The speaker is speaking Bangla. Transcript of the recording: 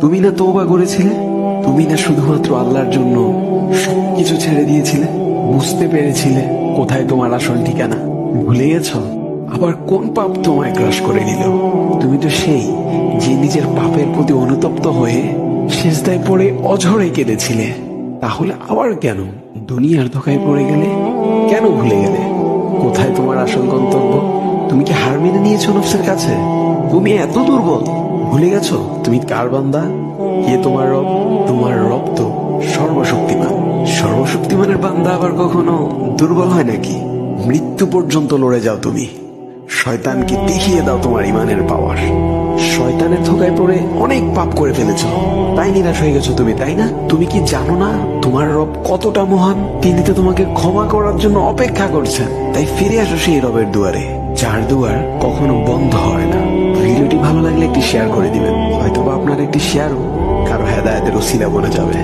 তুমি না তওবা করেছিলে? তুমি না শুধুমাত্র আল্লাহর জন্য সবকিছু ছেড়ে দিয়েছিলে? বুঝতে পেরেছিলে কোথায় তোমার আসল ঠিকানা? ভুলে গেছ? আবার কোন পাপ তোমায় গ্রাস করে নিল? তুমি তো সেই যে নিজের পাপের প্রতি অনুতপ্ত হয়ে সিজদায় পড়ে অঝরে কেঁদেছিলে। তাহলে আবার কেন দুনিয়ার ধোকায় পড়ে গেলে? কেন ভুলে গেলে কোথায় তোমার আসল গন্তব্য? তুমি কি হার মেনে নিয়েছো নফসের কাছে? তুমি এত দুর্বল? ভুলে গেছো তুমি কার বান্দা? কে তোমার রব? তোমার রব তো সর্বশক্তিমান। সর্বশক্তিমানের বান্দা আবার কখনো দুর্বল হয় নাকি? মৃত্যু পর্যন্ত লড়ে যাও তুমি। শয়তানকে দেখিয়ে দাও তোমার ইমানের পাওয়ার। শয়তানের ধোকায় পড়ে অনেক পাপ করে ফেলেছো, তাই নিরাশ হয়ে গেছো তুমি, তাই না? তুমি কি জানো না তোমার রব কতটা মহান? তিনি তো তোমাকে ক্ষমা করার জন্য অপেক্ষা করছেন। তাই ফিরে আসো সেই রবের দুয়ারে, যার দুয়ার কখনো বন্ধ হয় না। ভিডিওটি ভালো লাগলে একটি শেয়ার করে দিবেন, হয়তোবা আপনার একটি শেয়ারও কারো হেদায়েতের ওসিলা বনে যাবে।